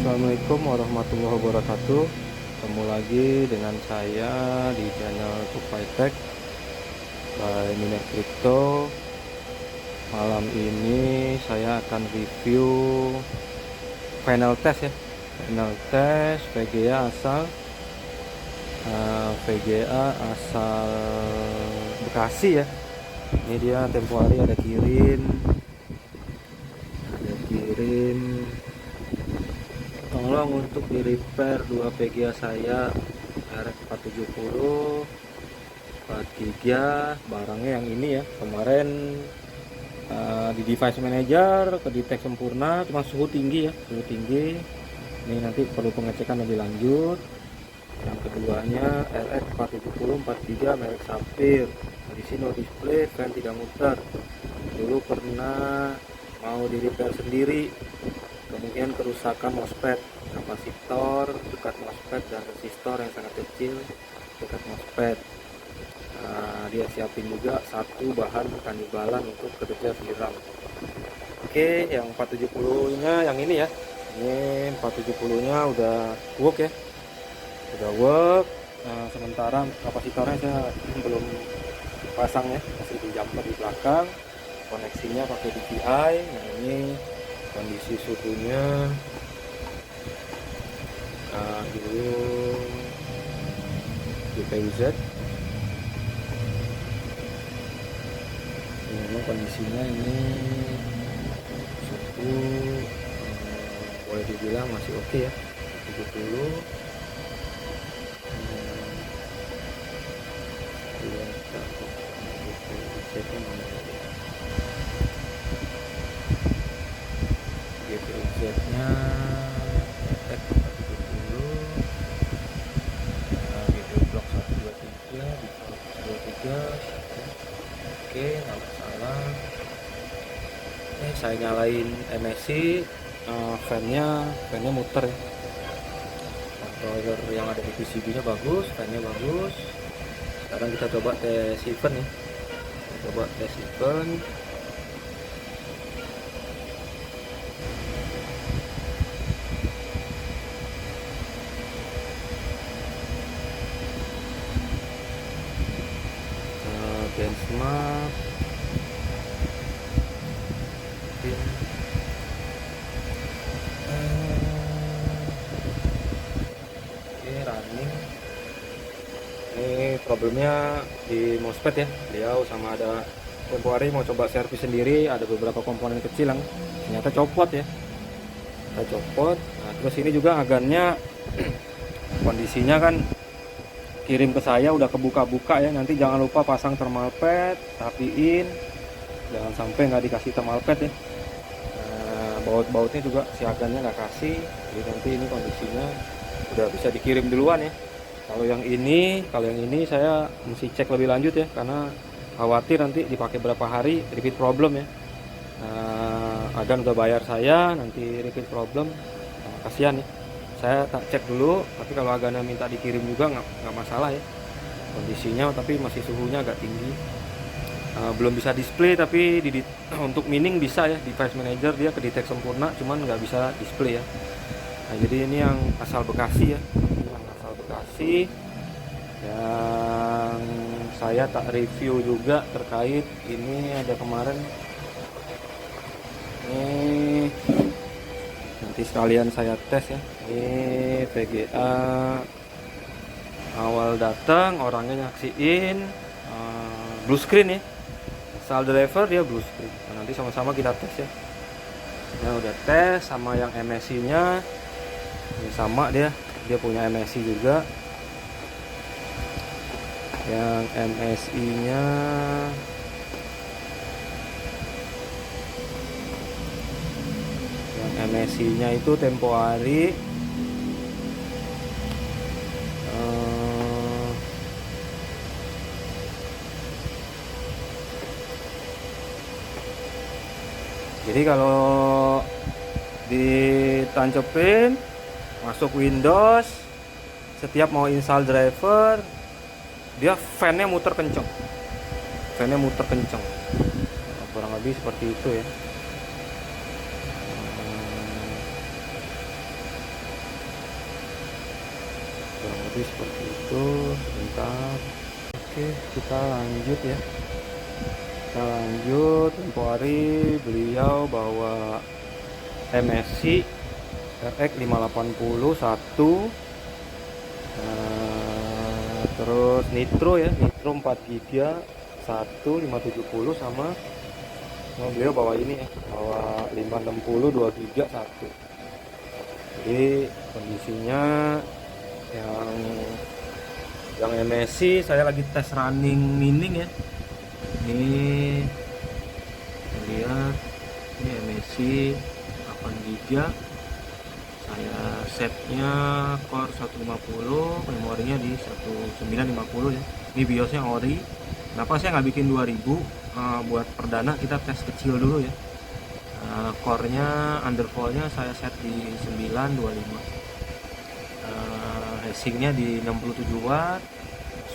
Assalamualaikum warahmatullahi wabarakatuh. Ketemu lagi dengan saya di channel Tupai Tech by Miner Crypto. Malam ini saya akan review final test ya. Final test VGA asal Bekasi ya. Ini dia tempo hari ada kirim tolong untuk di repair 2 VGA saya RX470 4GB. Barangnya yang ini ya, kemarin di device manager ke detect sempurna, cuma suhu tinggi ya, suhu tinggi. Ini nanti perlu pengecekan lebih lanjut. Yang keduanya RX470 4GB merek Sapphire, di sini no display, fan tidak muter. Dulu pernah mau di repair sendiri, kemudian kerusakan MOSFET, kapasitor dekat MOSFET dan resistor yang sangat kecil dekat MOSFET. Dia siapin juga satu bahan kanibalan untuk kerja siram. Oke, yang 470 nya yang ini ya, ini 470 nya udah work ya, udah work. Sementara kapasitornya saya belum pasang ya, masih di jumper di belakang, koneksinya pakai DVI. Nah, ini kondisi suhunya dulu GPUZ. Ini kondisinya ini suhu boleh dibilang masih oke ya, 70. GPUZ-nya F470, GPU blok 123 di 123. Oke, nggak masalah. Saya nyalain MSI, fan-nya muter ya. Controller yang ada di PCB-nya bagus, fan-nya bagus. Sekarang kita coba tes event ya. Coba tes event. Benchmark running. Ini problemnya di MOSFET ya, beliau sama ada tempo hari mau coba servis sendiri, ada beberapa komponen kecil yang ternyata copot ya, kita copot. Nah, terus ini juga agannya kondisinya kan kirim ke saya udah kebuka-buka ya. Nanti jangan lupa pasang thermal pad, rapiin, jangan sampai nggak dikasih thermal pad ya. Baut-bautnya juga si agannya nggak kasih, jadi nanti ini kondisinya udah bisa dikirim duluan ya. Kalau yang ini saya mesti cek lebih lanjut ya, karena khawatir nanti dipakai berapa hari repeat problem ya. Agan udah bayar saya, nanti repeat problem, kasihan ya. Saya tak cek dulu, tapi kalau agannya minta dikirim juga nggak masalah ya kondisinya, tapi masih suhunya agak tinggi. Belum bisa display, tapi untuk mining bisa ya, device manager dia kedetek sempurna, cuman nggak bisa display ya. Nah, jadi ini yang asal Bekasi ya, yang asal Bekasi, yang saya tak review juga terkait ini. Ada kemarin ini, nanti sekalian saya tes ya. Ini VGA awal datang orangnya nyaksiin blue screen ya, install driver dia blue screen. Nah, nanti sama-sama kita tes ya. Nah, udah tes sama yang MSI nya ini, sama dia punya MSI juga. Yang MSI nya itu tempo hari jadi kalau ditancepin masuk Windows, setiap mau install driver dia fan-nya muter kenceng, kurang lebih seperti itu ya. kurang lebih seperti itu. Sebentar. Oke, kita lanjut ya. Kita lanjut. Tempo hari beliau bawa MSI RX 580 satu, terus Nitro ya, Nitro 4 GB 1 570, sama beliau bawa ini ya, bawa 560 2 GB 1. Jadi kondisinya yang MSI saya lagi tes running mining ya. Ini lihat, ini MSI 8 GB, saya setnya core 150, memorinya di 1950 ya. Ini biosnya ori. Kenapa saya nggak bikin 2000? Buat perdana kita tes kecil dulu ya. Core-nya, underfall-nya saya set di 925. Racingnya di 67 watt.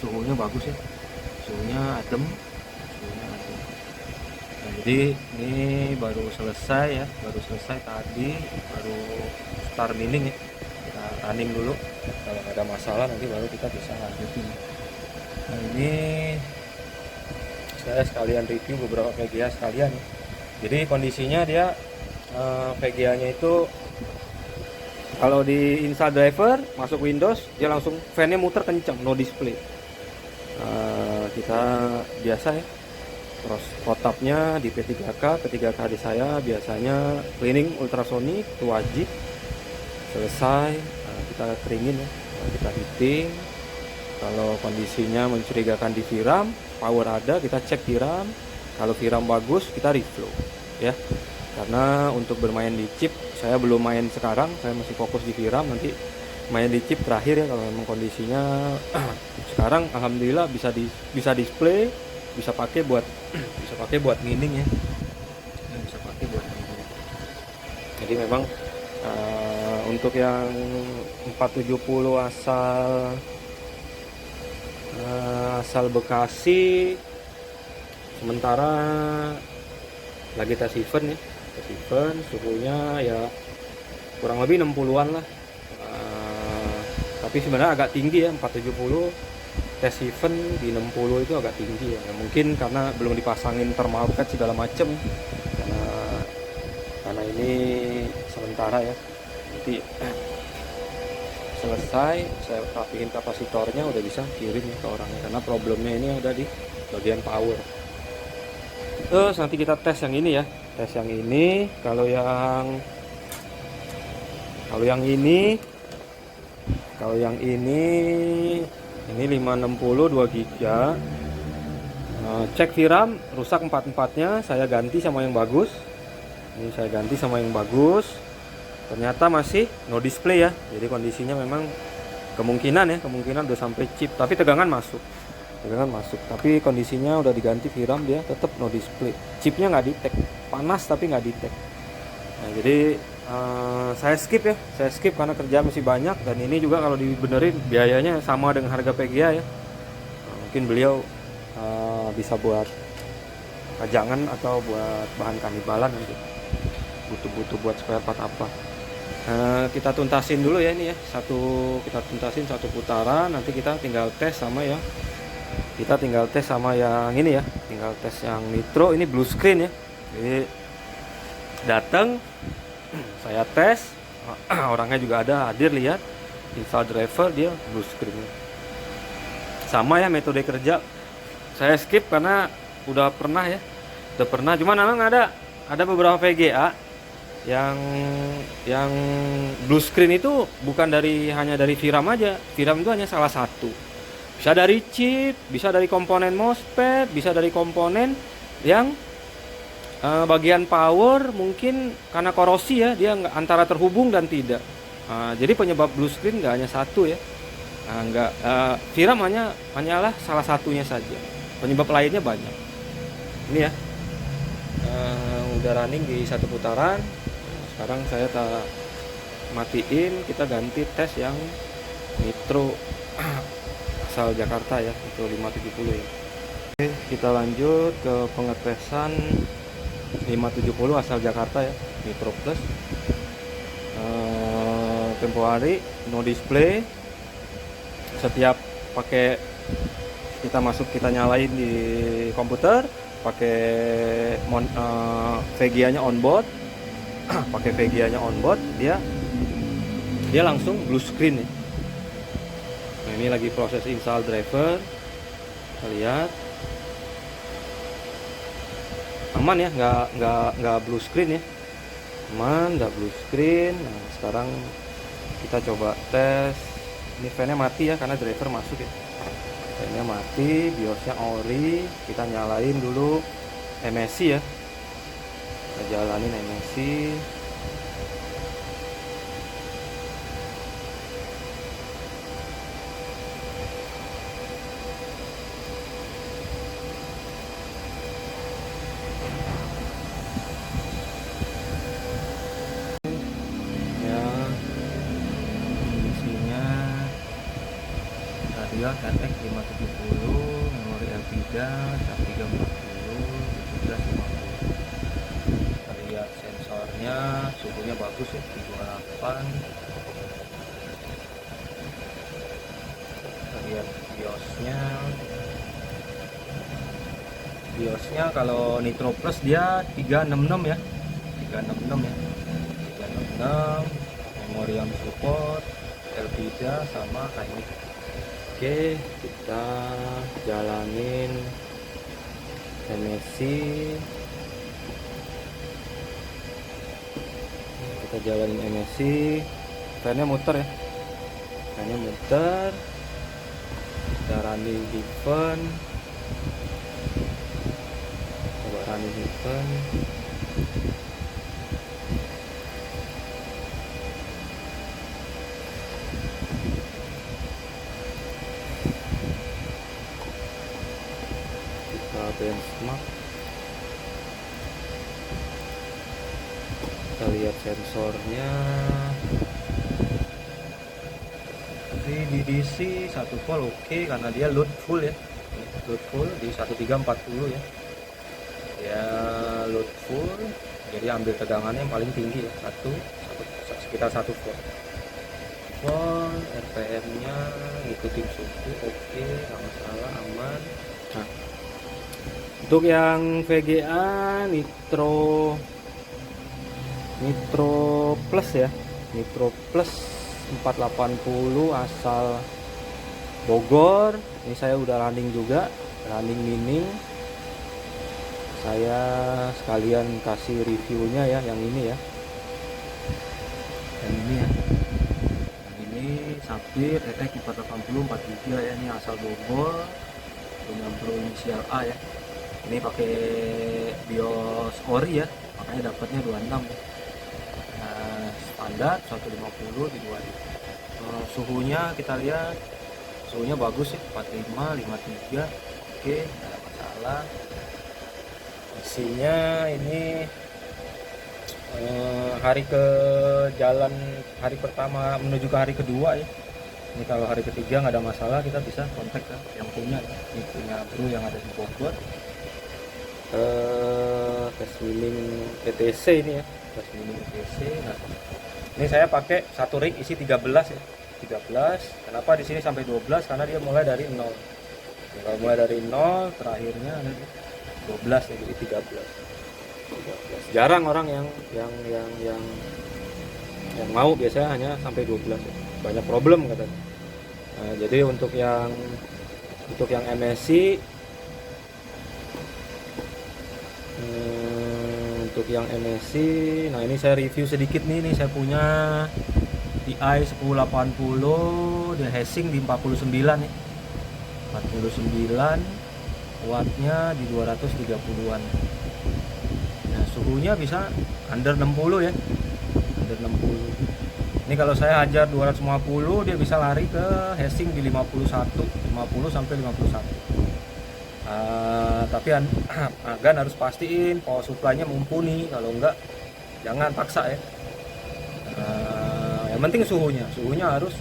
Suhunya bagus ya. Suhunya adem. Nah, jadi ini baru selesai ya, baru selesai tadi, baru start mining ya. Kita running dulu. Kalau nggak ada masalah nanti baru kita bisa lanjutin. Nah, ini saya sekalian review beberapa VGA sekalian. Jadi kondisinya dia VGA-nya itu kalau di install driver masuk Windows dia langsung fan-nya muter kencang, no display. Kita biasa ya. Terus protapnya di P3K di saya biasanya cleaning ultrasonic itu wajib. Selesai kita keringin ya, kita heating. Kalau kondisinya mencurigakan di VRAM, power ada, kita cek VRAM. Kalau VRAM bagus, kita reflow ya. Karena untuk bermain di chip, saya belum main sekarang, saya masih fokus di VRAM. Nanti main di chip terakhir ya, kalau memang kondisinya sekarang alhamdulillah bisa display, bisa pakai buat mining ya. Bisa pakai buat mining. Jadi memang untuk yang 470 asal Bekasi sementara lagi tes event ya, tes event suhunya ya kurang lebih 60-an lah. Tapi sebenarnya agak tinggi ya, 470 tes event di 60 itu agak tinggi ya. Mungkin karena belum dipasangin thermal pad segala macem, karena ini sementara ya. Nanti selesai saya rapiin kapasitornya, udah bisa kirim ya ke orangnya, karena problemnya ini ada di bagian power. Terus nanti kita tes yang ini ya, tes yang ini. Kalau yang ini 560 2 GB. Cek VRAM rusak 4-4-nya, saya ganti sama yang bagus. Ini saya ganti sama yang bagus. Ternyata masih no display ya. Jadi kondisinya memang kemungkinan udah sampai chip, tapi tegangan masuk. Tapi kondisinya udah diganti VRAM, dia tetap no display. Chipnya nggak detect, panas tapi nggak detect. Nah, jadi saya skip karena kerja masih banyak, dan ini juga kalau dibenerin biayanya sama dengan harga PGA ya. Mungkin beliau bisa buat pajangan atau buat bahan kanibalan nanti, butuh buat spare part apa. Kita tuntasin dulu ya ini ya, kita tuntasin satu putaran, nanti kita tinggal tes sama yang ini ya, tinggal tes yang Nitro. Ini blue screen ya, jadi datang saya tes, orangnya juga ada hadir, lihat install driver, dia blue screen sama ya. Metode kerja saya skip karena udah pernah, cuman memang ada beberapa VGA yang blue screen itu bukan hanya dari VRAM aja. VRAM itu hanya salah satu, bisa dari chip, bisa dari komponen MOSFET, bisa dari komponen yang bagian power. Mungkin karena korosi ya, dia antara terhubung dan tidak. Jadi penyebab blue screen nggak hanya satu ya. VRAM hanyalah salah satunya saja, penyebab lainnya banyak. Ini ya, udah running di satu putaran. Sekarang saya matiin, kita ganti tes yang Nitro asal Jakarta ya, itu 570 ya. Oke, kita lanjut ke pengetesan 570 asal Jakarta ya, Nitro Plus. Tempo hari no display, setiap pakai kita masuk, kita nyalain di komputer pakai VGA-nya onboard. Pakai VGA-nya onboard, dia langsung blue screen nih. Nah, ini lagi proses install driver. Kita lihat aman ya, nggak blue screen ya, aman, nggak blue screen. Nah, sekarang kita coba tes. Ini fan-nya mati ya karena driver masuk ya. Fan-nya mati, BIOS-nya ori. Kita nyalain dulu MSI ya. Kita jalanin MSI. Ya, RX 570, memori Elpida 340, 1750. Kita lihat sensornya, suhunya bagus ya, di 28. Kita lihat BIOSnya kalau Nitro Plus dia 366 ya, 366 ya, 366. Memori yang support Elpida sama Hynix. Oke, kita jalanin MSI. Kita jalanin MSI. Fan-nya muter ya. Fan-nya muter. Kita running event. Coba running event. Benchmark, kita lihat sensornya. Di DC 1 volt oke, karena dia load full ya, load full di 1340 ya, ya load full, jadi ambil tegangannya yang paling tinggi ya, sekitar 1 volt. RPM nya ngikutin suhu oke, nggak masalah, aman. Nah, untuk yang VGA Nitro Plus ya, Nitro Plus 480 asal Bogor. Ini saya udah running juga, running mining. Saya sekalian kasih reviewnya ya, yang ini ya, yang ini ya, yang ini Sapphire RX 480 4 GB ya, ini asal Bogor, punya Bro inisial A ya. Ini pakai BIOS ori ya, makanya dapatnya 26 ya. Nah, standar 150 di 2000. Suhunya kita lihat, suhunya bagus ya, 45 53. Oke, nggak ada masalah. Isinya ini hari ke jalan, hari pertama menuju ke hari kedua ya. Ini kalau hari ketiga nggak ada masalah, kita bisa kontak ke yang punya ya. Ini punya Bro yang ada di Bogor. Tes mining ETC ini ya, tes mining ETC. Nah, ini saya pakai satu rig isi 13 ya, 13. Kenapa di sini sampai 12? Karena dia mulai dari 0 ya, kalau mulai dari 0 terakhirnya ada 12 ya, jadi 13. Jarang orang yang mau, biasanya hanya sampai 12 ya. Banyak problem katanya. Nah, jadi untuk yang MSI, nah ini saya review sedikit nih. Ini saya punya TI 1080, dia heatsink di 49 nih, 49 wattnya di 230-an. Nah, suhunya bisa under 60 ya, under 60. Ini kalau saya hajar 250, dia bisa lari ke heatsink di 50 sampai 51. Tapi agan harus pastiin power supply-nya mumpuni, kalau enggak jangan paksa ya. Yang penting suhunya harus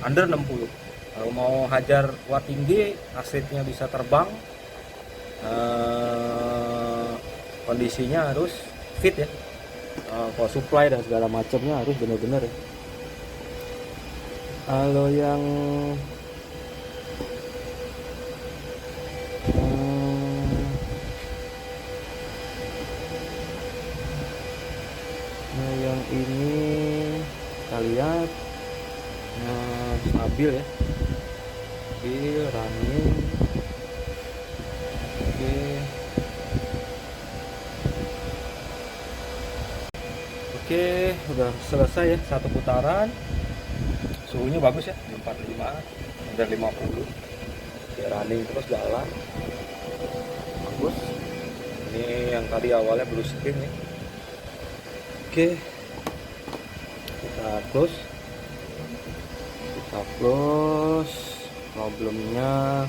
under 60. Kalau mau hajar watt tinggi, asetnya bisa terbang, kondisinya harus fit ya, power supply dan segala macamnya harus benar-benar ya. Kalau yang kita lihat stabil ya, stabil running. Oke, udah selesai ya satu putaran. Suhunya bagus ya, 45 dan 50. Ya, running terus jalan. Bagus. Ini yang tadi awalnya blue screen ya. Oke. Kita close. Problemnya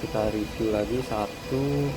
kita review lagi satu.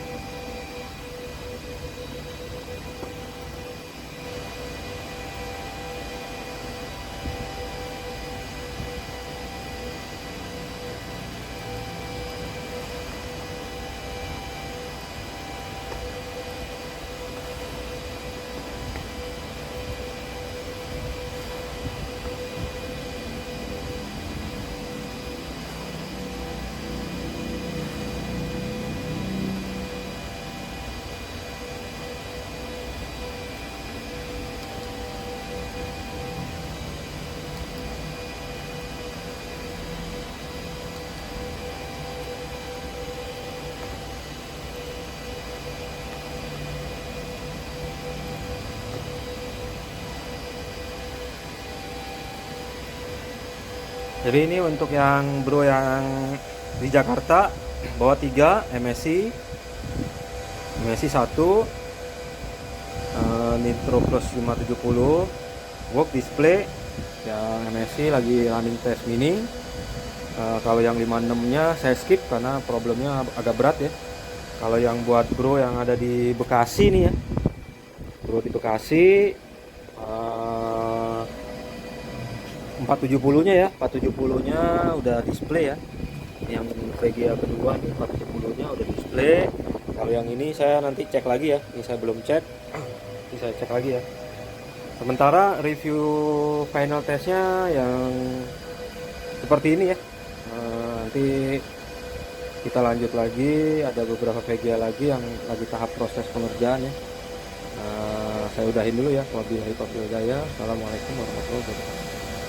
Jadi ini untuk yang bro yang di Jakarta bawa 3 MSI 1 Nitro Plus 570 work display. Yang MSI lagi running test mini. Kalau yang 56 nya saya skip karena problemnya agak berat ya. Kalau yang buat bro yang ada di Bekasi nih ya, bro di Bekasi 470 nya ya, 470 nya udah display ya. Yang VGA kedua nih 470 nya udah display. Kalau yang ini saya nanti cek lagi ya, ini saya belum cek, ini saya cek lagi ya. Sementara review final testnya yang seperti ini ya. Nanti kita lanjut lagi, ada beberapa VGA lagi yang lagi tahap proses pengerjaan ya. Saya udahin dulu ya. Wabillahi taufiq wal hidayah. Assalamualaikum warahmatullahi wabarakatuh.